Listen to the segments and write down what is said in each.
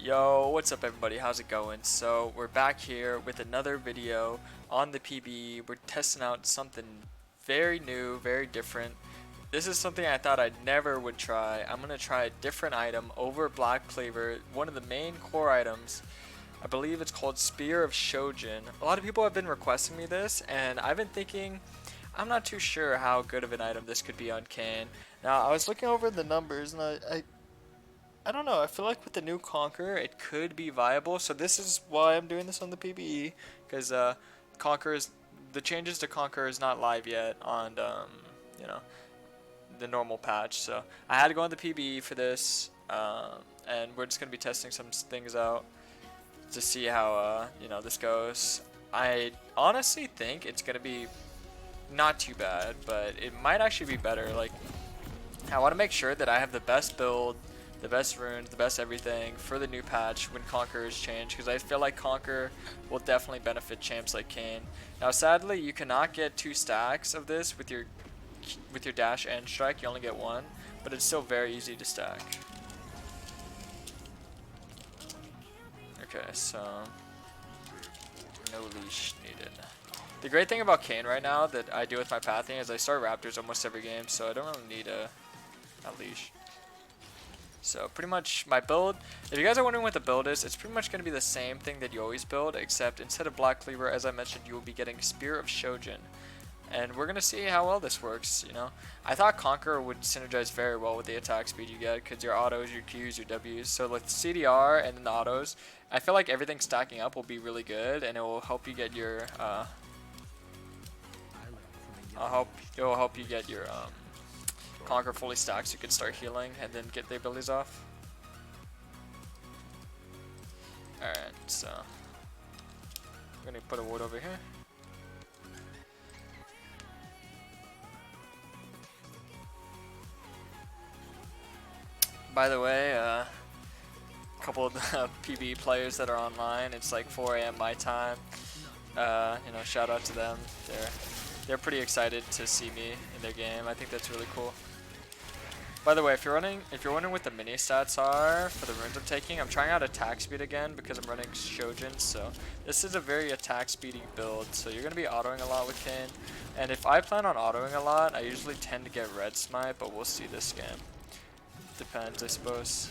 Yo, what's up everybody, how's it going? So we're back here with another video on the PBE. We're testing out something very new, very different. This is something I thought I never would try. I'm going to try a different item over Black Cleaver, one of the main core items. I believe it's called Spear of Shojin. A lot of people have been requesting me this, and I've been thinking, I'm not too sure how good of an item this could be on Kayn. Now, I was looking over the numbers, and I don't know, I feel like with the new Conqueror, it could be viable, so this is why I'm doing this on the PBE, because the changes to Conqueror is not live yet on, you know, the normal patch, so I had to go on the PBE for this, and we're just going to be testing some things out to see how, you know, this goes. I honestly think it's going to be not too bad, but it might actually be better. Like, I want to make sure that I have the best build, the best runes, the best everything for the new patch when Conquerors change, because I feel like Conqueror will definitely benefit champs like Kayn. Now sadly you cannot get 2 stacks of this with your dash and strike, you only get 1, but it's still very easy to stack. Okay, so no leash needed. The great thing about Kayn right now that I do with my pathing is I start Raptors almost every game, so I don't really need a leash. So pretty much my build, if you guys are wondering what the build is, it's pretty much going to be the same thing that you always build, except instead of Black Cleaver, as I mentioned, you will be getting Spear of Shojin. And we're going to see how well this works, you know. I thought Conqueror would synergize very well with the attack speed you get, because your autos, your Qs, your Ws. So with CDR and then the autos, I feel like everything stacking up will be really good, and it will help you get your, it will help you get your, Conquer fully stacked so you can start healing and then get the abilities off. Alright, so I'm gonna put a wood over here. By the way, a couple of the PB players that are online, it's like 4 AM my time. You know, shout out to them. They're pretty excited to see me in their game. I think that's really cool. By the way, if you're wondering what the mini stats are for the runes I'm taking, I'm trying out attack speed again because I'm running SHOJIN, so this is a very attack speedy build, so you're going to be autoing a lot with Kayn. And if I plan on autoing a lot, I usually tend to get red smite, but we'll see this game. Depends, I suppose.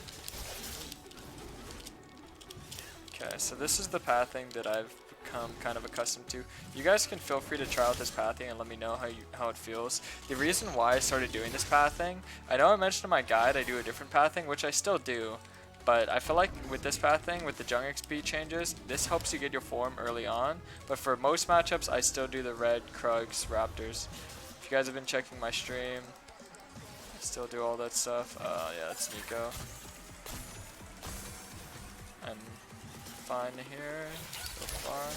Okay, so this is the pathing that I've become kind of accustomed to. You guys can feel free to try out this pathing and let me know how it feels. The reason why I started doing this pathing, I know I mentioned in my guide I do a different pathing, which I still do, but I feel like with this pathing, with the Jung XP changes, this helps you get your form early on, but for most matchups I still do the red, Krugs, Raptors. If you guys have been checking my stream, I still do all that stuff. Yeah, that's Nico. I'm fine here so far.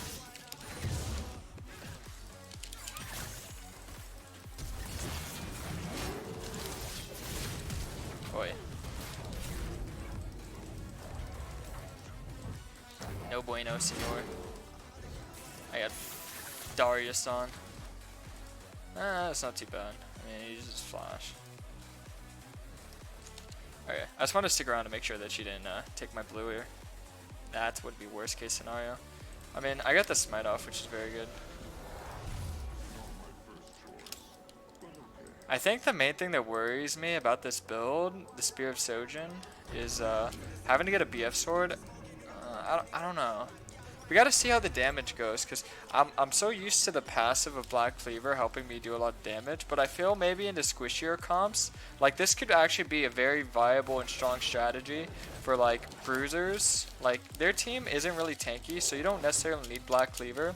Boy. No bueno, senor. I got Darius on. That's not too bad. I mean, he uses flash. Okay, I just wanted to stick around to make sure that she didn't take my blue here. That would be worst case scenario. I mean, I got the smite off, which is very good. I think the main thing that worries me about this build, the Spear of Shojin, is having to get a BF sword. I don't know. We gotta see how the damage goes, because I'm so used to the passive of Black Cleaver helping me do a lot of damage, but I feel maybe into squishier comps, like this could actually be a very viable and strong strategy for like bruisers. Like their team isn't really tanky, so you don't necessarily need Black Cleaver.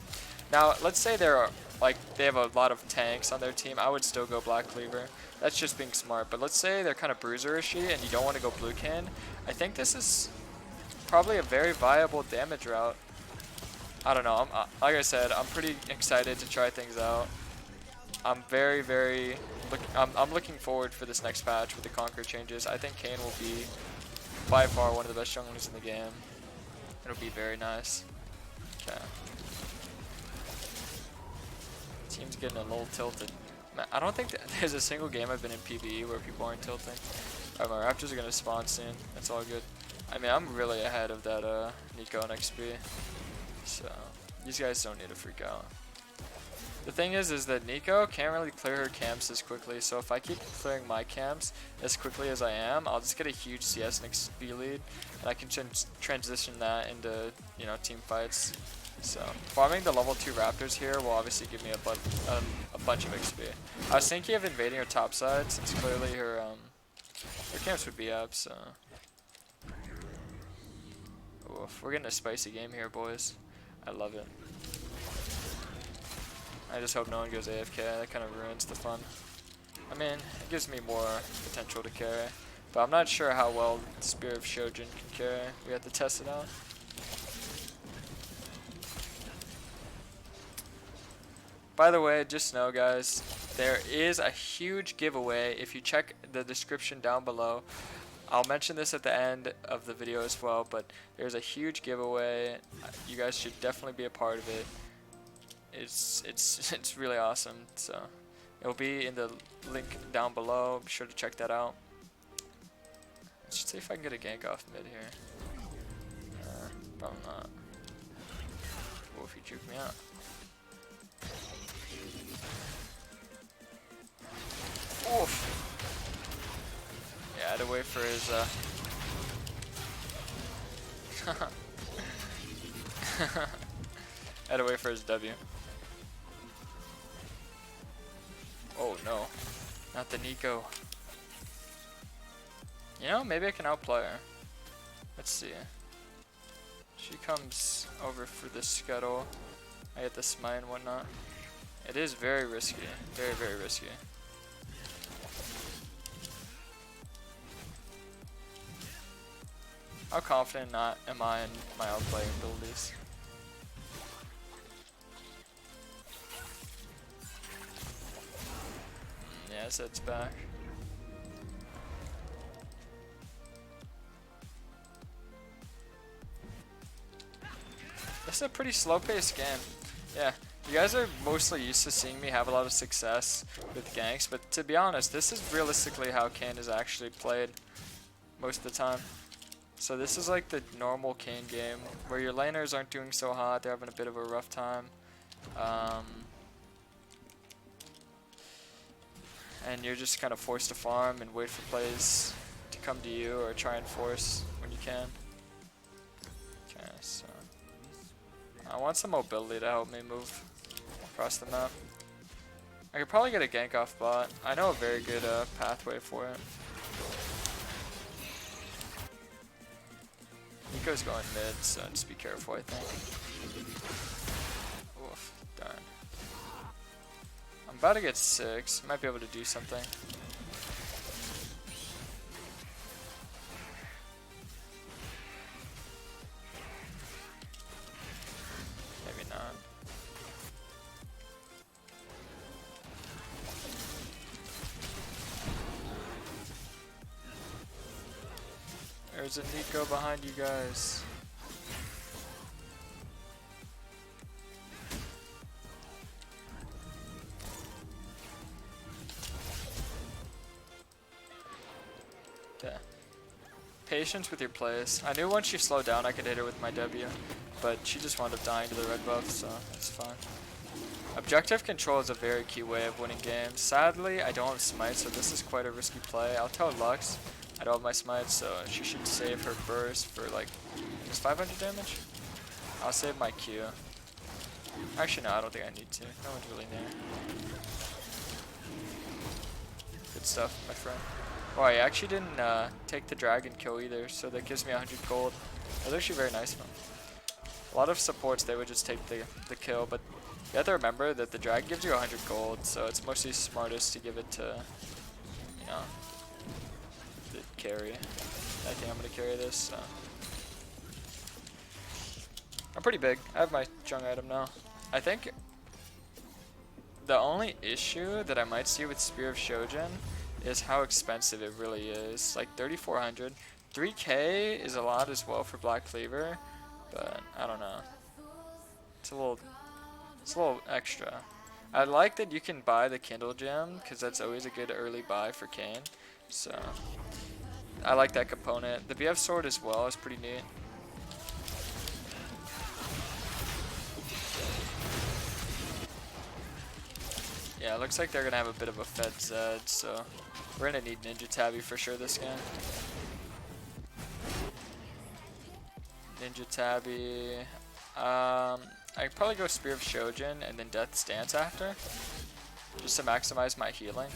Now let's say they have a lot of tanks on their team, I would still go Black Cleaver. That's just being smart, but let's say they're kind of bruiser-ishy and you don't want to go blue Kayn. I think this is probably a very viable damage route. I don't know, like I said, I'm pretty excited to try things out. I'm I'm looking forward for this next patch with the Conqueror changes. I think Kayn will be by far one of the best junglers in the game. It'll be very nice. Okay. Team's getting a little tilted. Man, I don't think there's a single game I've been in PBE where people aren't tilting. Alright, my Raptors are gonna spawn soon. That's all good. I mean, I'm really ahead of that Nico and XP, so these guys don't need to freak out. The thing is that Nico can't really clear her camps as quickly, so if I keep clearing my camps as quickly as I am, I'll just get a huge CS and XP lead, and I can transition that into, you know, team fights. So farming the level 2 Raptors here will obviously give me a bunch of XP. I was thinking of invading her top side, since clearly her camps would be up, so... Oof, we're getting a spicy game here, boys. I love it. I just hope no one goes AFK, that kind of ruins the fun. I mean, it gives me more potential to carry, but I'm not sure how well the Spear of Shojin can carry. We have to test it out. By the way, just know guys, there is a huge giveaway if you check the description down below. I'll mention this at the end of the video as well, but there's a huge giveaway. You guys should definitely be a part of it. It's really awesome. So it'll be in the link down below. Be sure to check that out. Let's see if I can get a gank off mid here. Probably not. What if he juke me out? Oof. Yeah, I had to wait for his I had to wait for his W. Oh no, not the Nico. You know, maybe I can outplay her. Let's see. She comes over for the scuttle. I get the smite and whatnot. It is very risky. Very, very risky. How confident am I in my outplay abilities? Yeah, Zed's back. This is a pretty slow-paced game. Yeah, you guys are mostly used to seeing me have a lot of success with ganks, but to be honest, this is realistically how Kayn is actually played most of the time. So this is like the normal Kayn game, where your laners aren't doing so hot, they're having a bit of a rough time. And you're just kind of forced to farm and wait for plays to come to you, or try and force when you can. Okay, so I want some mobility to help me move across the map. I could probably get a gank off bot. I know a very good pathway for it. Nico's going mid, so just be careful, I think. Oof, darn. I'm about to get 6. Might be able to do something. Maybe not. There's a Nico behind you guys. Yeah. Patience with your plays. I knew once she slowed down I could hit her with my W, but she just wound up dying to the red buff, so it's fine. Objective control is a very key way of winning games. Sadly, I don't have smite, so this is quite a risky play. I'll tell Lux I don't have my smite, so she should save her burst for like, just 500 damage? I'll save my Q. Actually, no, I don't think I need to. No one's really near. Good stuff, my friend. Oh, I actually didn't take the dragon kill either, so that gives me 100 gold. That's actually very nice of him. A lot of supports, they would just take the kill, but you have to remember that the dragon gives you 100 gold, so it's mostly smartest to give it to, you know, the carry. I think I'm going to carry this, so. I'm pretty big. I have my jung item now. I think the only issue that I might see with Spear of Shojin is how expensive it really is. Like 3,400. 3K is a lot as well for Black Cleaver, but I don't know. It's a little extra. I like that you can buy the Kindle gem, because that's always a good early buy for Kayn. So I like that component. The BF sword as well is pretty neat. Yeah, it looks like they're gonna have a bit of a Fed Zed, so we're gonna need Ninja Tabby for sure this game. Ninja Tabby. I'd probably go Spear of Shojin and then Death's Dance after, just to maximize my healing.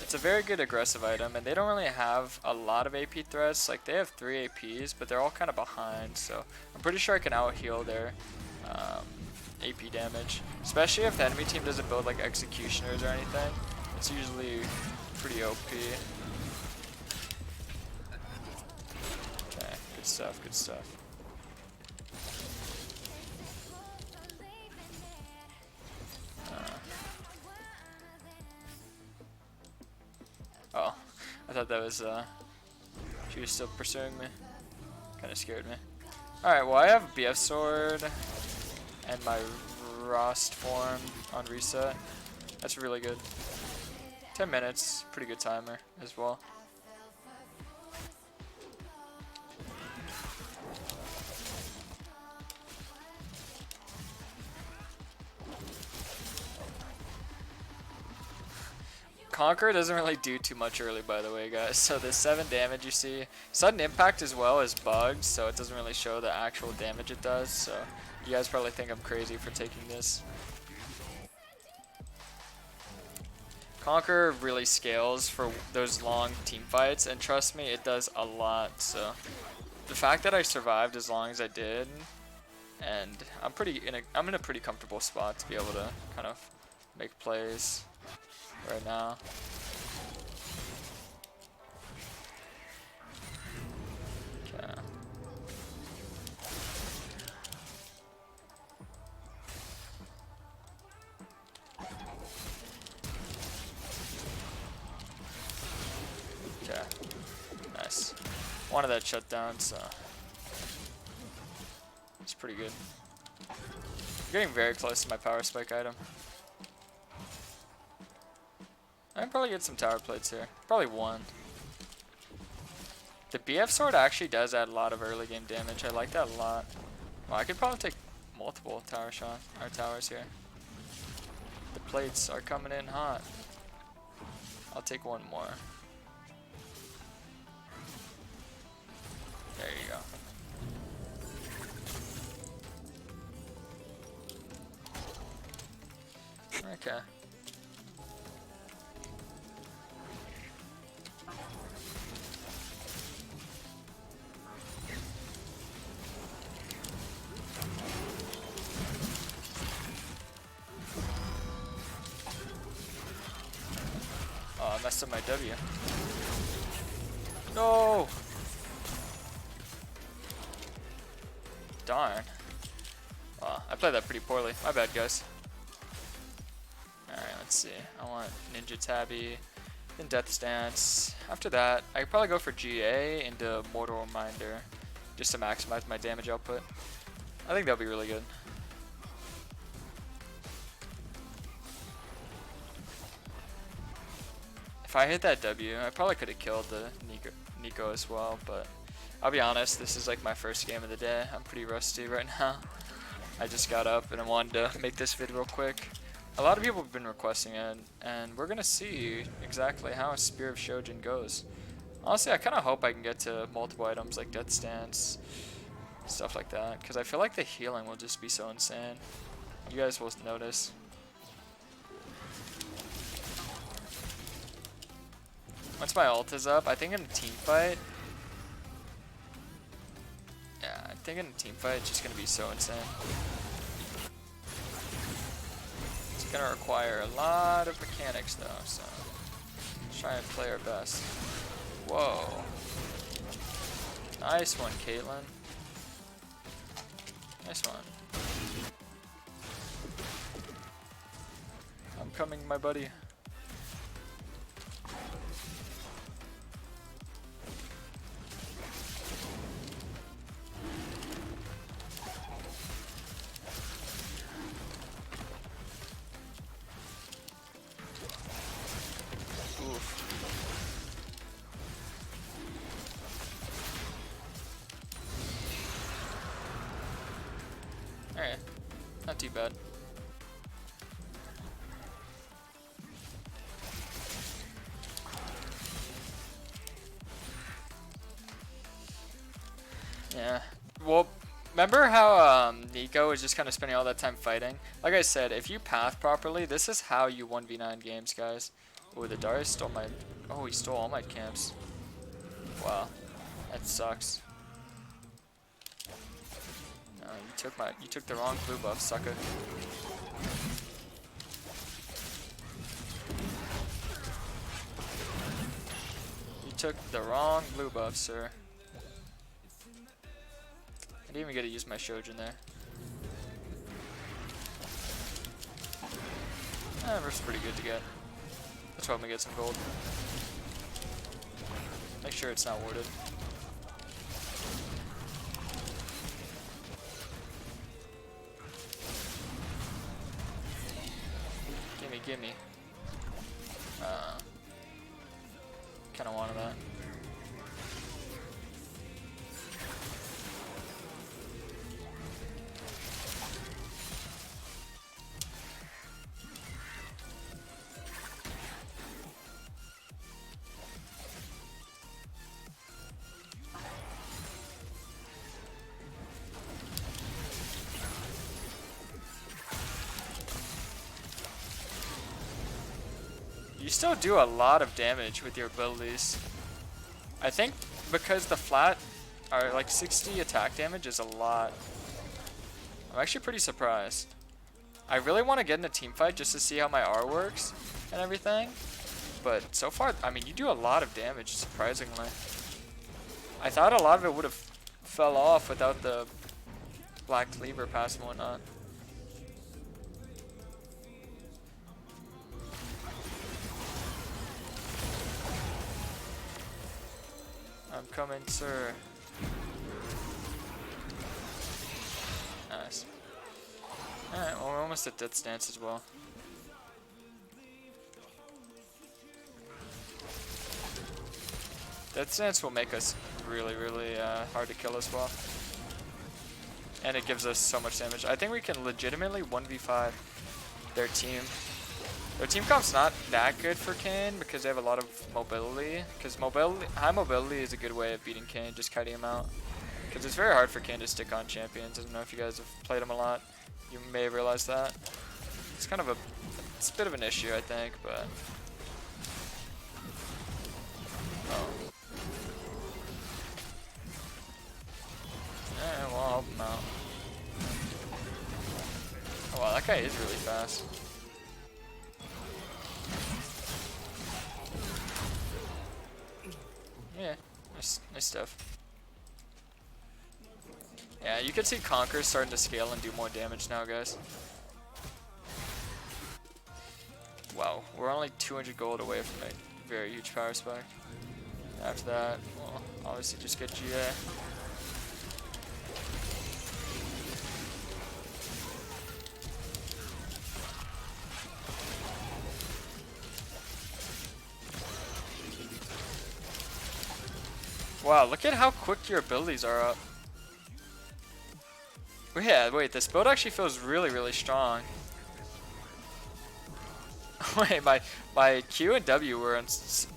It's a very good aggressive item, and they don't really have a lot of AP threats. Like, they have 3 APs, but they're all kind of behind, so I'm pretty sure I can out-heal their AP damage. Especially if the enemy team doesn't build, like, Executioners or anything. It's usually pretty OP. Okay, good stuff, good stuff. Oh, I thought that was, she was still pursuing me. Kind of scared me. Alright, well I have a BF sword and my Rost form on reset. That's really good. 10 minutes, pretty good timer as well. Conquer doesn't really do too much early, by the way, guys. So the 7 damage you see, sudden impact as well is bugged, so it doesn't really show the actual damage it does. So you guys probably think I'm crazy for taking this. Conquer really scales for those long team fights, and trust me, it does a lot. So the fact that I survived as long as I did, and I'm in a pretty comfortable spot to be able to kind of make plays right now. Okay. Okay. Nice. Wanted that shutdown, so it's pretty good. I'm getting very close to my power spike item. I can probably get some tower plates here. Probably one. The BF sword actually does add a lot of early game damage. I like that a lot. Well, I could probably take multiple towers here. The plates are coming in hot. I'll take one more. There you go. Okay. Oh, I messed up my W. No! Darn. Oh, I played that pretty poorly. My bad, guys. Alright, let's see. I want Ninja Tabby, then Death's Dance. After that, I could probably go for GA into Mortal Reminder, just to maximize my damage output. I think that'll be really good. If I hit that W, I probably could have killed the Nico as well, but I'll be honest, this is like my first game of the day. I'm pretty rusty right now. I just got up and I wanted to make this vid real quick. A lot of people have been requesting it, and we're gonna see exactly how a Spear of Shojin goes. Honestly, I kind of hope I can get to multiple items like Death's Dance, stuff like that, because I feel like the healing will just be so insane. You guys will notice. Once my ult is up, I think in a team fight, yeah, I think in a team fight it's just gonna be so insane. It's gonna require a lot of mechanics though, so let's try and play our best. Whoa. Nice one, Caitlyn. Nice one. I'm coming, my buddy. Oof. Alright, not too bad. Yeah. Well, remember how Nico was just kind of spending all that time fighting? Like I said, if you path properly, this is how you 1v9 games, guys. Oh, the Darius stole my... Oh, he stole all my camps. Wow. That sucks. No, you took the wrong blue buff, sucker. You took the wrong blue buff, sir. I didn't even get to use my SHOJIN there. Verse pretty good to get. Let's hope we get some gold. Make sure it's not warded. Gimme, gimme. Kinda wanted that. You still do a lot of damage with your abilities. I think because the flat are like 60 attack damage is a lot. I'm actually pretty surprised. I really want to get in a team fight just to see how my R works and everything. But so far, I mean, you do a lot of damage, surprisingly. I thought a lot of it would have fell off without the Black Cleaver pass and whatnot. I'm coming, sir. Nice. Alright, well, we're almost at Death Stance as well. Death Stance will make us really, really hard to kill as well. And it gives us so much damage. I think we can legitimately 1v5 their team. Their team comp's not that good for Kayn because they have a lot of mobility. Because high mobility is a good way of beating Kayn, just kiting him out. Because it's very hard for Kayn to stick on champions. I don't know if you guys have played him a lot. You may have realized that. It's kind of it's a bit of an issue, I think, but... Oh. Yeah, well, I'll help him out. Oh wow, that guy is really fast. Yeah, nice stuff. Yeah, you can see Conquer starting to scale and do more damage now, guys. Wow, we're only 200 gold away from a very huge power spike. After that, we'll obviously just get GA. Wow, look at how quick your abilities are up. Yeah, wait, this build actually feels really, really strong. Wait, my Q and W were on,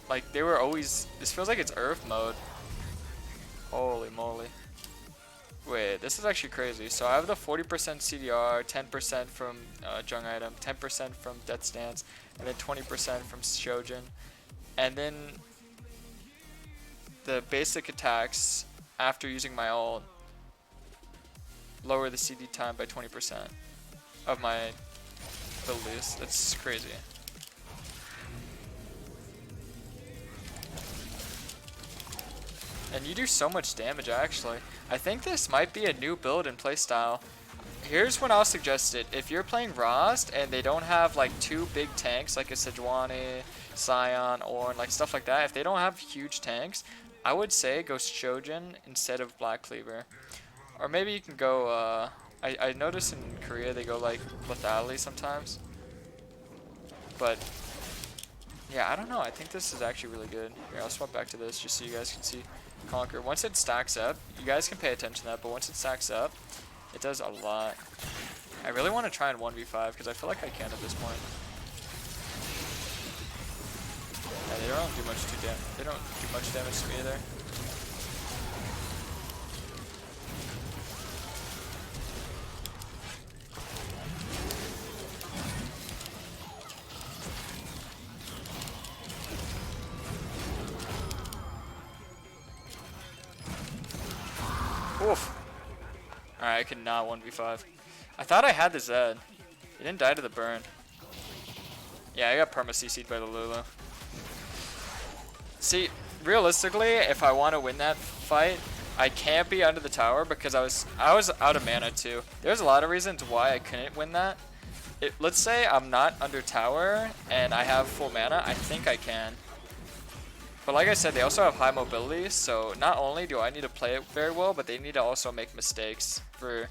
like, they were always, this feels like it's Earth mode. Holy moly. Wait, this is actually crazy. So I have the 40% CDR, 10% from Jung Item, 10% from Death Stance, and then 20% from SHOJIN. And then the basic attacks after using my ult lower the CD time by 20% of my abilities. That's crazy. And you do so much damage, actually. I think this might be a new build and playstyle. Here's what I'll suggest it. If you're playing Rost and they don't have like two big tanks like a Sejuani, Scion, Ornn, like stuff like that, if they don't have huge tanks, I would say go SHOJIN instead of Black Cleaver. Or maybe you can go, I noticed in Korea they go like Lethality sometimes. But, yeah, I don't know. I think this is actually really good. Here, I'll swap back to this just so you guys can see Conquer. Once it stacks up, you guys can pay attention to that, but once it stacks up, It does a lot. I really want to try and 1v5 because I feel like I can at this point. Yeah, they don't do much They don't do much damage to me either. Oof. Alright, I could not 1v5. I thought I had the Zed. He didn't die to the burn. Yeah, I got perma CC'd by the Lulu. See, realistically, if I want to win that fight, I can't be under the tower because I was out of mana too. There's a lot of reasons why I couldn't win that. Let's say I'm not under tower and I have full mana, I think I can. But like I said, they also have high mobility, so not only do I need to play it very well, but they need to also make mistakes for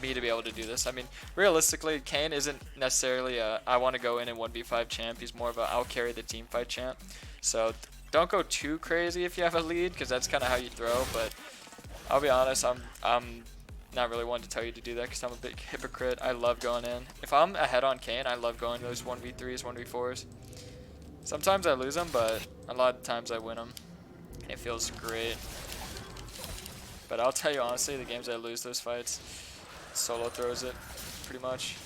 me to be able to do this. I mean, realistically, Kayn isn't necessarily a I want to go in and 1v5 champ. He's more of a I'll carry the team fight champ. So don't go too crazy if you have a lead, because that's kind of how you throw. But I'll be honest, I'm not really one to tell you to do that because I'm a big hypocrite. I love going in. If I'm ahead on Kayn, I love going those 1v3s, 1v4s. Sometimes I lose them, but a lot of times I win them. It feels great. But I'll tell you honestly, the games I lose those fights, solo throws it pretty much.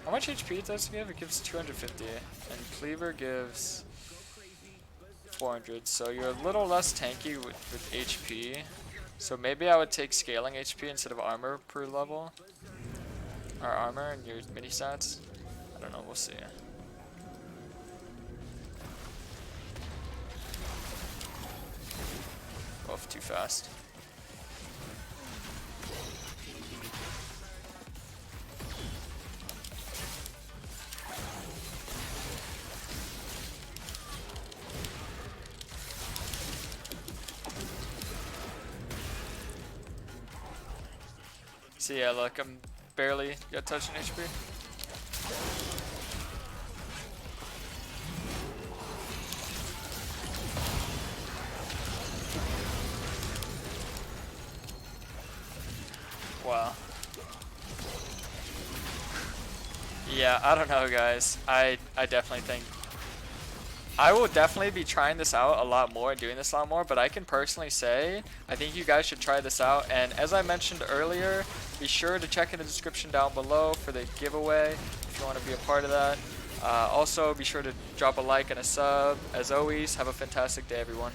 How much HP does it give? It gives 250, and Cleaver gives 400. So you're a little less tanky with HP. So maybe I would take scaling HP instead of armor per level. Or armor and your mini stats. I don't know, we'll see. Both too fast. So yeah, look, I'm barely got touching HP. Wow. Yeah, I don't know, guys. I definitely think I will definitely be trying this out a lot more, doing this a lot more, but I can personally say I think you guys should try this out. And as I mentioned earlier, be sure to check in the description down below for the giveaway if you want to be a part of that. Also, be sure to drop a like and a sub. As always, have a fantastic day, everyone.